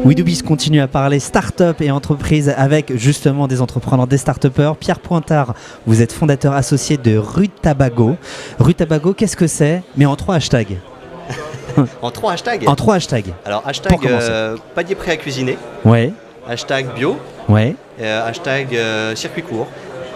WeDoBiz continue à parler start-up et entreprise avec justement des entrepreneurs, des start-upers. Pierre Pointard, vous êtes fondateur associé de Rutabago. Rutabago, qu'est-ce que c'est? Mais en 3 hashtags. En 3 hashtags. En 3 hashtags. Alors hashtag panier prêt à cuisiner, Ouais, hashtag bio, ouais. hashtag circuit court.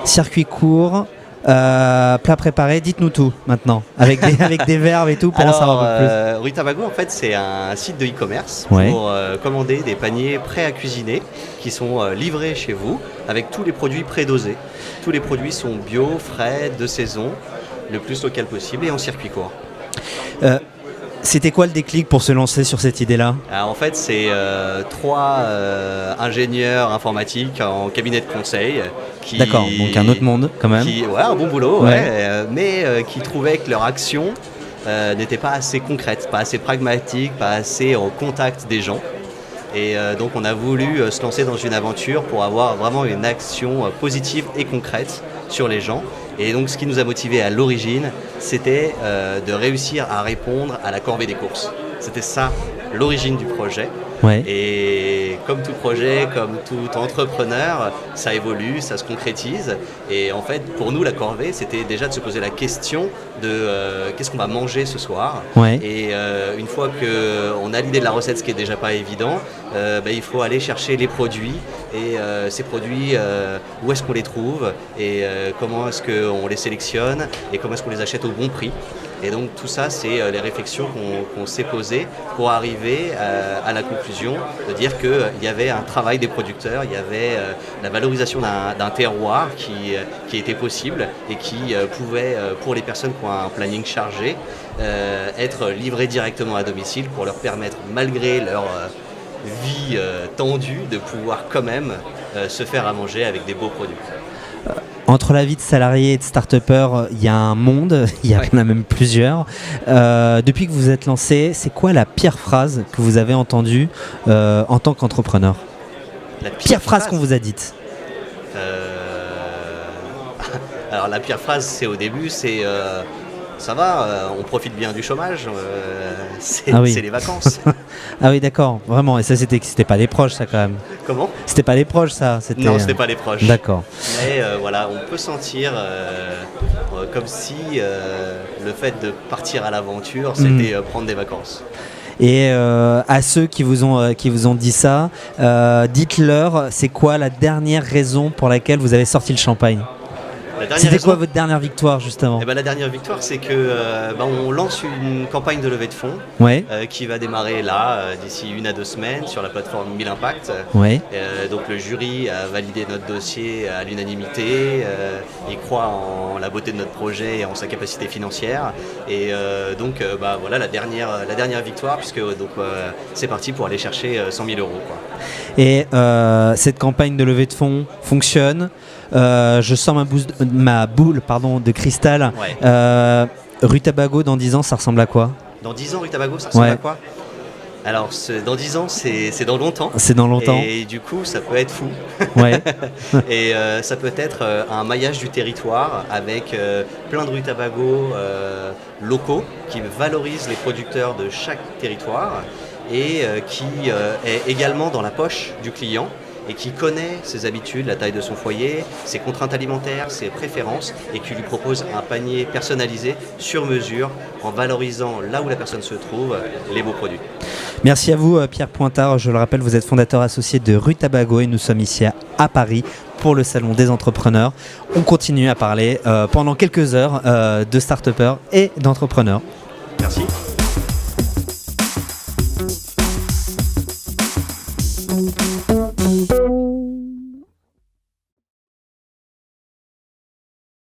Circuit court, plat préparé, dites-nous tout maintenant. Avec des verbes et tout pour en savoir un peu plus. Rutabago, en fait, c'est un site de e-commerce Ouais. pour commander des paniers prêts à cuisiner qui sont livrés chez vous avec tous les produits pré-dosés. Tous les produits sont bio, frais, de saison, le plus local possible et en circuit court. C'était quoi le déclic pour se lancer sur cette idée-là? Alors, en fait, c'est 3 ingénieurs informatiques en cabinet de conseil qui... D'accord, donc un autre monde quand même. Ouais, un bon boulot, Ouais. mais qui trouvaient que leur action n'était pas assez concrète, pas assez pragmatique, pas assez au contact des gens. Et donc on a voulu se lancer dans une aventure pour avoir vraiment une action positive et concrète sur les gens. Et donc ce qui nous a motivés à l'origine, c'était de réussir à répondre à la corvée des courses. C'était ça l'origine du projet. Ouais. Et comme tout projet, comme tout entrepreneur, ça évolue, ça se concrétise. Et en fait, pour nous, la corvée, c'était déjà de se poser la question de qu'est-ce qu'on va manger ce soir. Ouais. Et une fois qu'on a l'idée de la recette, ce qui est déjà pas évident, il faut aller chercher les produits. Et ces produits, où est-ce qu'on les trouve et comment est-ce qu'on les sélectionne et comment est-ce qu'on les achète au bon prix. Et donc tout ça, c'est les réflexions qu'on s'est posées pour arriver à la conclusion de dire qu'il y avait un travail des producteurs, il y avait la valorisation d'un terroir qui était possible et qui pouvait, pour les personnes qui ont un planning chargé, être livré directement à domicile pour leur permettre, malgré leur vie tendue, de pouvoir quand même se faire à manger avec des beaux produits. Entre la vie de salarié et de start-upper, il y a un monde, il y en a même plusieurs. Depuis que vous êtes lancé, c'est quoi la pire phrase que vous avez entendue en tant qu'entrepreneur? La Pire phrase qu'on vous a dite? Alors la pire phrase, c'est au début, c'est ça va, on profite bien du chômage, c'est les vacances. Ah oui, d'accord, vraiment. Et ça, c'était pas des proches, ça, quand même. Comment? C'était pas des proches, ça. Non, c'était pas les proches. D'accord. Mais voilà, on peut sentir comme si le fait de partir à l'aventure, c'était prendre des vacances. Et à ceux qui vous ont dit ça, dites-leur, c'est quoi la dernière raison pour laquelle vous avez sorti le champagne? C'était quoi votre dernière victoire, justement? La dernière victoire, c'est que on lance une campagne de levée de fonds qui va démarrer là, d'ici 1 à 2 semaines, sur la plateforme 1000 Impact. Ouais. Donc le jury a validé notre dossier à l'unanimité, il croit en la beauté de notre projet et en sa capacité financière. Et donc voilà la dernière victoire, puisque c'est parti pour aller chercher 100 000 €. Quoi. Et cette campagne de levée de fonds fonctionne. Je sens ma boule de cristal. Ouais. Rutabago, dans 10 ans, ça ressemble à quoi? Dans 10 ans, Rutabago, ça ressemble à quoi? Alors, dans 10 ans, c'est dans longtemps. C'est dans longtemps. Et du coup, ça peut être fou. Ouais. Et ça peut être un maillage du territoire avec plein de Rutabago locaux qui valorisent les producteurs de chaque territoire et qui est également dans la poche du client et qui connaît ses habitudes, la taille de son foyer, ses contraintes alimentaires, ses préférences, et qui lui propose un panier personnalisé sur mesure en valorisant là où la personne se trouve les beaux produits. Merci à vous Pierre Pointard, je le rappelle, vous êtes fondateur associé de Rutabago et nous sommes ici à Paris pour le Salon des entrepreneurs. On continue à parler pendant quelques heures de start-upers et d'entrepreneurs. Merci.